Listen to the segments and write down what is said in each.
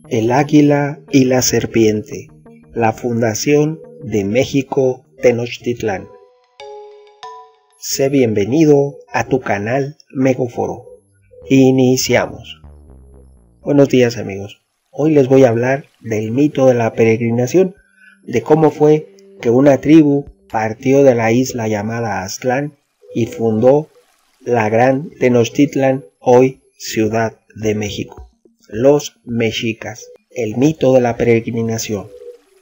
El águila y la serpiente, la fundación de México Tenochtitlán. Sé bienvenido a tu canal Megaforo. Iniciamos. Buenos días amigos. Hoy les voy a hablar del mito de la peregrinación, de cómo fue que una tribu partió de la isla llamada Aztlán y fundó la gran Tenochtitlán, hoy Ciudad de México. Los mexicas. El mito de la peregrinación.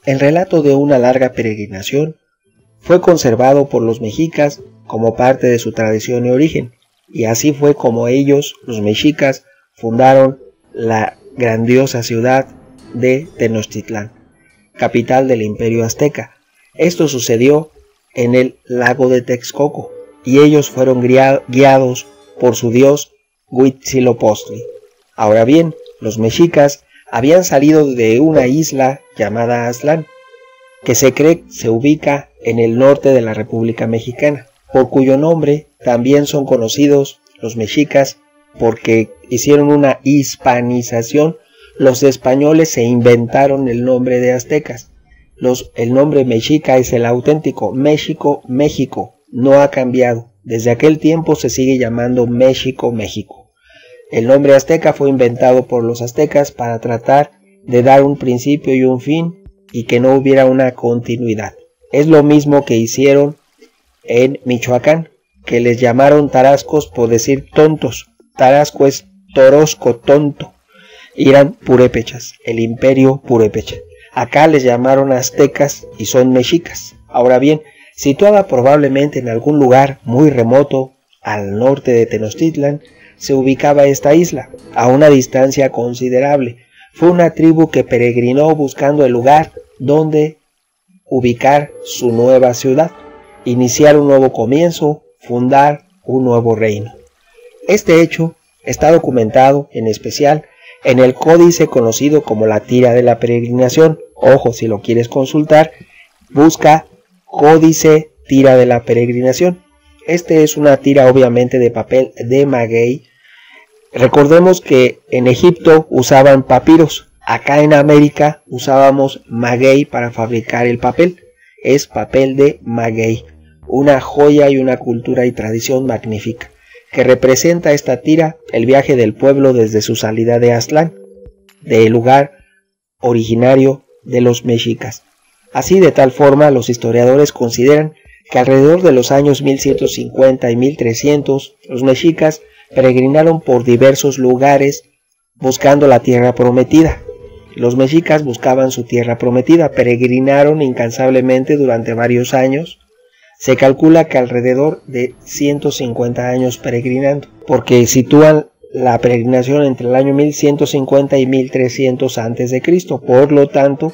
El relato de una larga peregrinación fue conservado por los mexicas como parte de su tradición y origen, y así fue como ellos, los mexicas, fundaron la grandiosa ciudad de Tenochtitlán, capital del Imperio Azteca. Esto sucedió en el lago de Texcoco, y ellos fueron guiados por su dios Huitzilopochtli. Ahora bien, los mexicas habían salido de una isla llamada Aztlán, que se cree se ubica en el norte de la República Mexicana, por cuyo nombre también son conocidos los mexicas, porque hicieron una hispanización. Los españoles se inventaron el nombre de aztecas. El nombre mexica es el auténtico. México, México, no ha cambiado. Desde aquel tiempo se sigue llamando México, México. El nombre azteca fue inventado por los aztecas para tratar de dar un principio y un fin y que no hubiera una continuidad. Es lo mismo que hicieron en Michoacán, que les llamaron tarascos por decir tontos. Tarasco es torosco, tonto. Y eran purépechas, el imperio purépecha. Acá les llamaron aztecas y son mexicas. Ahora bien, situada probablemente en algún lugar muy remoto al norte de Tenochtitlán, se ubicaba esta isla, a una distancia considerable. Fue una tribu que peregrinó buscando el lugar donde ubicar su nueva ciudad, iniciar un nuevo comienzo, fundar un nuevo reino. Este hecho está documentado en especial en el códice conocido como la tira de la peregrinación. Ojo, si lo quieres consultar, busca Códice Tira de la Peregrinación. Este es una tira obviamente de papel de maguey. Recordemos que en Egipto usaban papiros. Acá en América usábamos maguey para fabricar el papel. Es papel de maguey. Una joya y una cultura y tradición magnífica, que representa esta tira el viaje del pueblo desde su salida de Aztlán, del lugar originario de los mexicas. Así, de tal forma, los historiadores consideran que alrededor de los años 1150 y 1300, los mexicas peregrinaron por diversos lugares buscando la tierra prometida. Los mexicas buscaban su tierra prometida, peregrinaron incansablemente durante varios años. Se calcula que alrededor de 150 años peregrinando, porque sitúan la peregrinación entre el año 1150 y 1300 antes de Cristo, por lo tanto,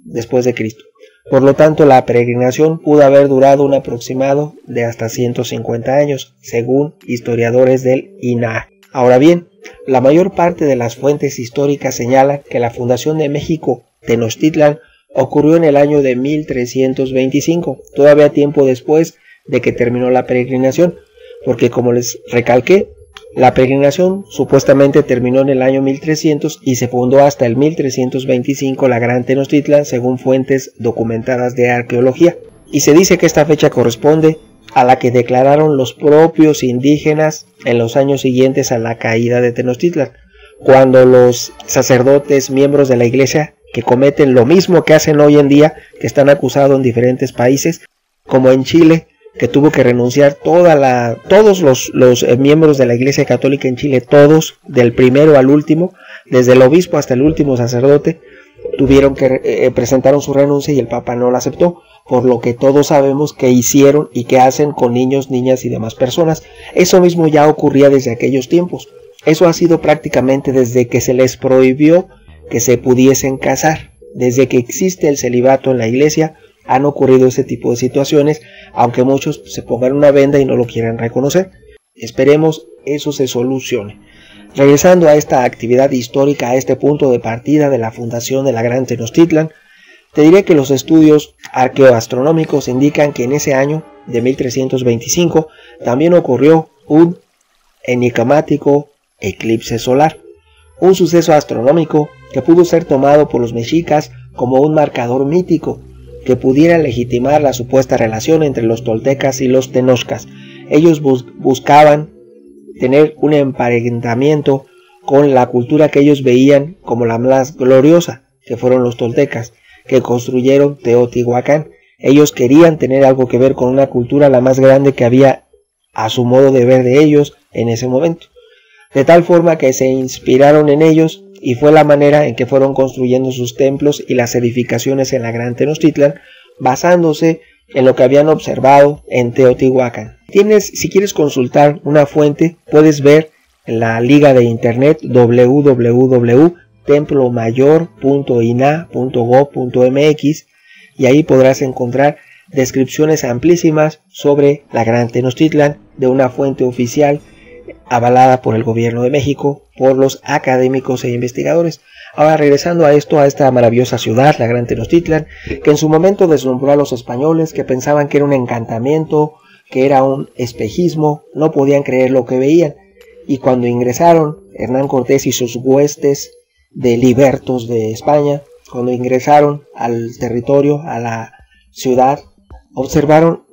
después de Cristo. Por lo tanto, la peregrinación pudo haber durado un aproximado de hasta 150 años, según historiadores del INAH. Ahora bien, la mayor parte de las fuentes históricas señalan que la fundación de México Tenochtitlán ocurrió en el año de 1325, todavía tiempo después de que terminó la peregrinación, porque como les recalqué, la peregrinación supuestamente terminó en el año 1300 y se fundó hasta el 1325 la Gran Tenochtitlán, según fuentes documentadas de arqueología. Y se dice que esta fecha corresponde a la que declararon los propios indígenas en los años siguientes a la caída de Tenochtitlán, cuando los sacerdotes, miembros de la iglesia, que cometen lo mismo que hacen hoy en día, que están acusados en diferentes países, como en Chile, que tuvo que renunciar todos los miembros de la Iglesia Católica en Chile, todos, del primero al último, desde el obispo hasta el último sacerdote, tuvieron que presentaron su renuncia y el Papa no la aceptó, por lo que todos sabemos que hicieron y que hacen con niños, niñas y demás personas. Eso mismo ya ocurría desde aquellos tiempos. Eso ha sido prácticamente desde que se les prohibió que se pudiesen casar. Desde que existe el celibato en la iglesia han ocurrido ese tipo de situaciones, aunque muchos se pongan una venda y no lo quieran reconocer. Esperemos eso se solucione. Regresando a esta actividad histórica, a este punto de partida de la fundación de la Gran Tenochtitlán, te diré que los estudios arqueoastronómicos indican que en ese año de 1325 también ocurrió un enigmático eclipse solar, un suceso astronómico que pudo ser tomado por los mexicas como un marcador mítico que pudiera legitimar la supuesta relación entre los toltecas y los tenochcas. Ellos buscaban tener un emparentamiento con la cultura que ellos veían como la más gloriosa, que fueron los toltecas, que construyeron Teotihuacán. Ellos querían tener algo que ver con una cultura la más grande que había a su modo de ver de ellos en ese momento, de tal forma que se inspiraron en ellos y fue la manera en que fueron construyendo sus templos y las edificaciones en la Gran Tenochtitlan, basándose en lo que habían observado en Teotihuacán. Si quieres consultar una fuente, puedes ver en la liga de internet www.templomayor.ina.gov.mx y ahí podrás encontrar descripciones amplísimas sobre la Gran Tenochtitlan de una fuente oficial avalada por el gobierno de México, por los académicos e investigadores. Ahora regresando a esta maravillosa ciudad, la Gran Tenochtitlan, que en su momento deslumbró a los españoles, que pensaban que era un encantamiento, que era un espejismo, no podían creer lo que veían. Y cuando ingresaron Hernán Cortés y sus huestes de libertos de España, cuando ingresaron al territorio, a la ciudad, observaron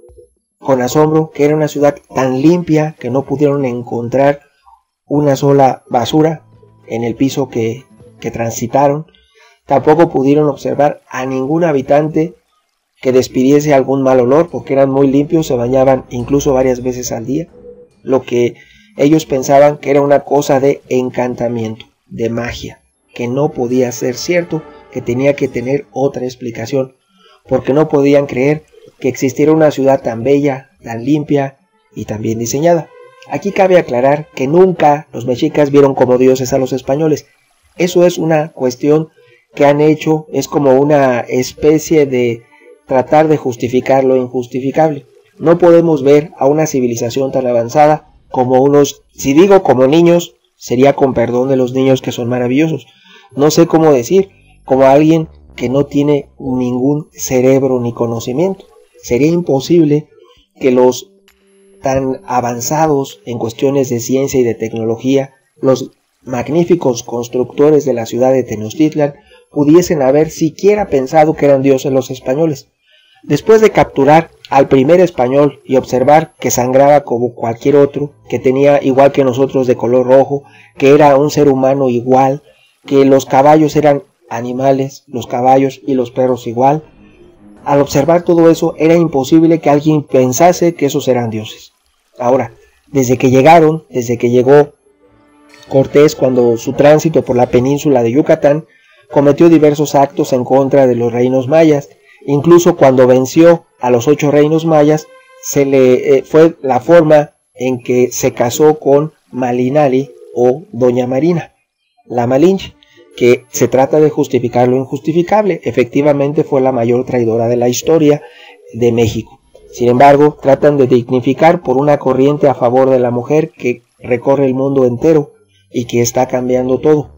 con asombro que era una ciudad tan limpia que no pudieron encontrar una sola basura en el piso que transitaron. Tampoco pudieron observar a ningún habitante que despidiese algún mal olor, porque eran muy limpios, se bañaban incluso varias veces al día, lo que ellos pensaban que era una cosa de encantamiento, de magia, que no podía ser cierto, que tenía que tener otra explicación, porque no podían creer que existiera una ciudad tan bella, tan limpia y tan bien diseñada. Aquí cabe aclarar que nunca los mexicas vieron como dioses a los españoles. Eso es una cuestión que han hecho, es como una especie de tratar de justificar lo injustificable. No podemos ver a una civilización tan avanzada como unos, si digo como niños, sería con perdón de los niños que son maravillosos. No sé cómo decir, como alguien que no tiene ningún cerebro ni conocimiento. Sería imposible que los tan avanzados en cuestiones de ciencia y de tecnología, los magníficos constructores de la ciudad de Tenochtitlan, pudiesen haber siquiera pensado que eran dioses los españoles. Después de capturar al primer español y observar que sangraba como cualquier otro, que tenía igual que nosotros de color rojo, que era un ser humano igual, que los caballos eran animales, los caballos y los perros igual, al observar todo eso era imposible que alguien pensase que esos eran dioses. Ahora, desde que llegó Cortés, cuando su tránsito por la península de Yucatán, cometió diversos actos en contra de los reinos mayas. Incluso cuando venció a los 8 reinos mayas, fue la forma en que se casó con Malinali o Doña Marina, la Malinche, que se trata de justificar lo injustificable. Efectivamente fue la mayor traidora de la historia de México. Sin embargo, tratan de dignificar por una corriente a favor de la mujer que recorre el mundo entero y que está cambiando todo,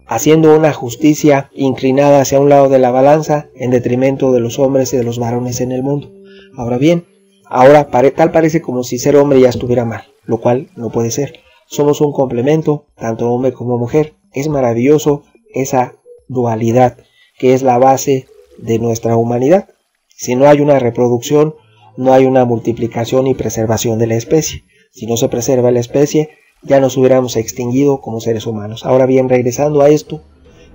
haciendo una justicia inclinada hacia un lado de la balanza en detrimento de los hombres y de los varones en el mundo. Ahora bien, tal parece como si ser hombre ya estuviera mal, lo cual no puede ser. Somos un complemento, tanto hombre como mujer. Es maravilloso esa dualidad que es la base de nuestra humanidad. Si no hay una reproducción, no hay una multiplicación y preservación de la especie. Si no se preserva la especie, ya nos hubiéramos extinguido como seres humanos. Ahora bien, regresando a esto,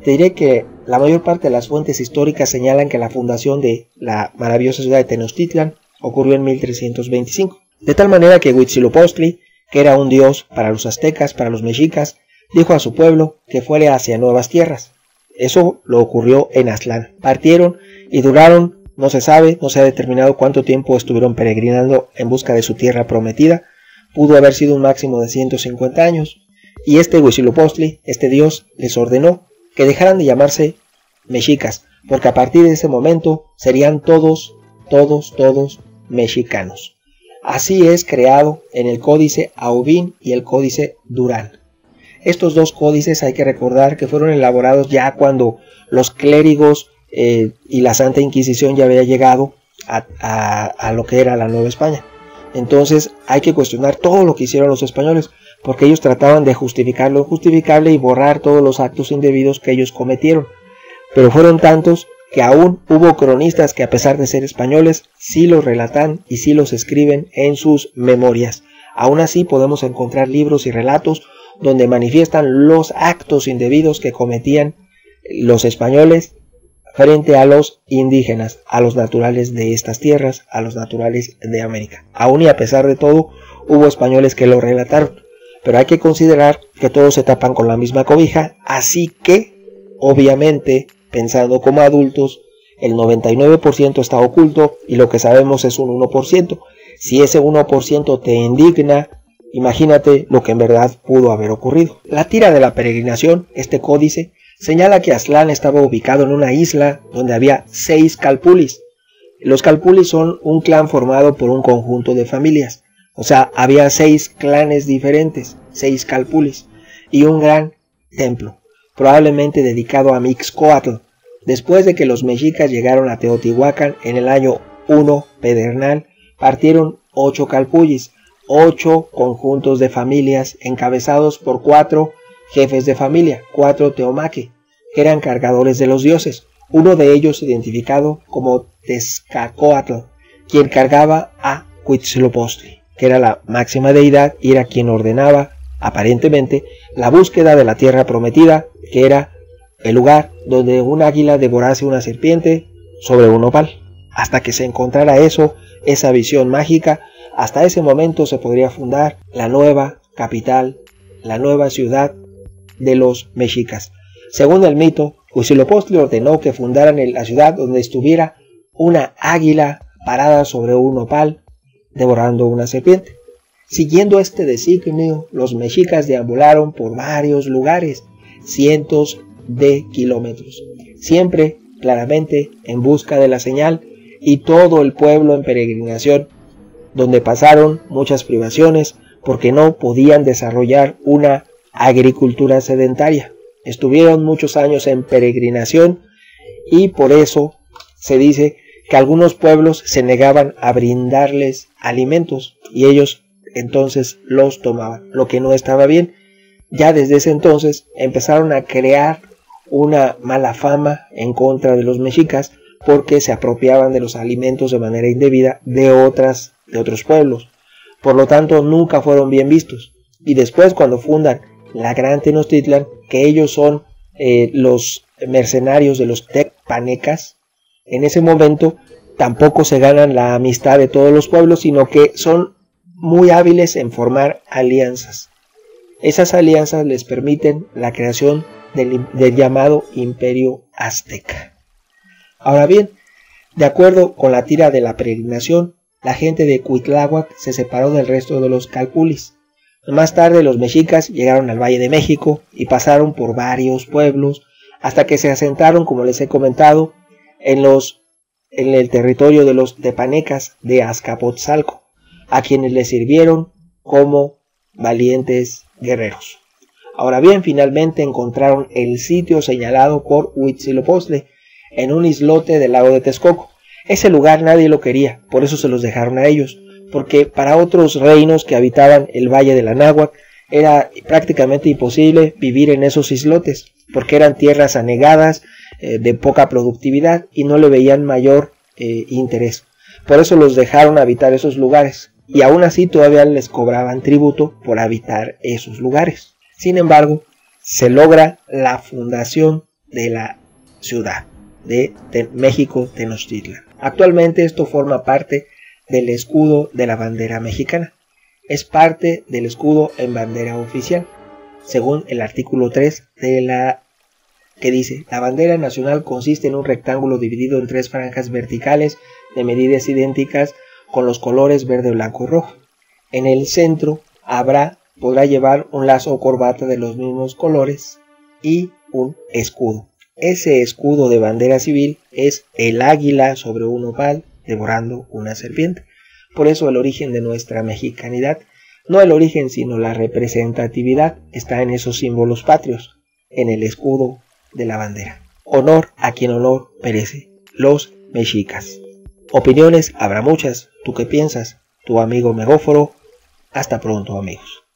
te diré que la mayor parte de las fuentes históricas señalan que la fundación de la maravillosa ciudad de Tenochtitlan ocurrió en 1325. De tal manera que Huitzilopochtli, que era un dios para los aztecas, para los mexicas, dijo a su pueblo que fuera hacia nuevas tierras. Eso lo ocurrió en Aztlán. Partieron y duraron, no se sabe, no se ha determinado cuánto tiempo estuvieron peregrinando en busca de su tierra prometida. Pudo haber sido un máximo de 150 años. Y Huitzilopochtli, este dios, les ordenó que dejaran de llamarse mexicas, porque a partir de ese momento serían todos mexicanos. Así es creado en el Códice Aubin y el Códice Durán. Estos dos códices hay que recordar que fueron elaborados ya cuando los clérigos y la Santa Inquisición ya había llegado a lo que era la Nueva España. Entonces hay que cuestionar todo lo que hicieron los españoles, porque ellos trataban de justificar lo injustificable y borrar todos los actos indebidos que ellos cometieron. Pero fueron tantos que aún hubo cronistas que, a pesar de ser españoles, sí los relatan y sí los escriben en sus memorias. Aún así podemos encontrar libros y relatos donde manifiestan los actos indebidos que cometían los españoles frente a los indígenas, a los naturales de estas tierras, a los naturales de América. Aún y a pesar de todo, hubo españoles que lo relataron, pero hay que considerar que todos se tapan con la misma cobija, así que, obviamente, pensando como adultos, el 99% está oculto y lo que sabemos es un 1%. Si ese 1% te indigna, imagínate lo que en verdad pudo haber ocurrido. La tira de la peregrinación, este códice, señala que Aztlán estaba ubicado en una isla donde había 6 calpulis. Los calpulis son un clan formado por un conjunto de familias. O sea, había 6 clanes diferentes, 6 calpulis, y un gran templo, probablemente dedicado a Mixcoatl. Después de que los mexicas llegaron a Teotihuacán en el año 1 pedernal, partieron 8 calpulis, 8 conjuntos de familias encabezados por 4 jefes de familia, 4 teomaque, que eran cargadores de los dioses, uno de ellos identificado como Tezcatlipoca, quien cargaba a Huitzilopochtli, que era la máxima deidad y era quien ordenaba, aparentemente, la búsqueda de la tierra prometida, que era el lugar donde un águila devorase una serpiente sobre un nopal. Hasta que se encontrara eso, esa visión mágica, hasta ese momento se podría fundar la nueva capital, la nueva ciudad de los mexicas. Según el mito, Huitzilopochtli ordenó que fundaran la ciudad donde estuviera una águila parada sobre un nopal devorando una serpiente. Siguiendo este designio, los mexicas deambularon por varios lugares, cientos de kilómetros, siempre claramente en busca de la señal, y todo el pueblo en peregrinación, donde pasaron muchas privaciones porque no podían desarrollar una agricultura sedentaria. Estuvieron muchos años en peregrinación y por eso se dice que algunos pueblos se negaban a brindarles alimentos y ellos entonces los tomaban, lo que no estaba bien. Ya desde ese entonces empezaron a crear una mala fama en contra de los mexicas porque se apropiaban de los alimentos de manera indebida de otros pueblos. Por lo tanto, nunca fueron bien vistos. Y después, cuando fundan la Gran Tenochtitlan, que ellos son los mercenarios de los tecpanecas, en ese momento tampoco se ganan la amistad de todos los pueblos, sino que son muy hábiles en formar alianzas. Esas alianzas les permiten la creación del llamado Imperio Azteca. Ahora bien, de acuerdo con la tira de la peregrinación, la gente de Cuitláhuac se separó del resto de los calpulis. Más tarde los mexicas llegaron al Valle de México y pasaron por varios pueblos hasta que se asentaron, como les he comentado, en el territorio de los tepanecas de Azcapotzalco, a quienes les sirvieron como valientes guerreros. Ahora bien, finalmente encontraron el sitio señalado por Huitzilopochtli en un islote del lago de Texcoco. Ese lugar nadie lo quería, por eso se los dejaron a ellos, porque para otros reinos que habitaban el Valle del Anáhuac era prácticamente imposible vivir en esos islotes, porque eran tierras anegadas, de poca productividad y no le veían mayor interés. Por eso los dejaron habitar esos lugares y aún así todavía les cobraban tributo por habitar esos lugares. Sin embargo, se logra la fundación de la ciudad de México Tenochtitlan. Actualmente esto forma parte del escudo de la bandera mexicana. Es parte del escudo en bandera oficial, según el artículo 3 que dice: la bandera nacional consiste en un rectángulo dividido en 3 franjas verticales de medidas idénticas con los colores verde, blanco y rojo. En el centro podrá llevar un lazo o corbata de los mismos colores y un escudo. Ese escudo de bandera civil es el águila sobre un nopal devorando una serpiente. Por eso el origen de nuestra mexicanidad, no el origen sino la representatividad, está en esos símbolos patrios, en el escudo de la bandera. Honor a quien honor merece, los mexicas. Opiniones habrá muchas. ¿Tú qué piensas? tu amigo Megóforo. Hasta pronto, amigos.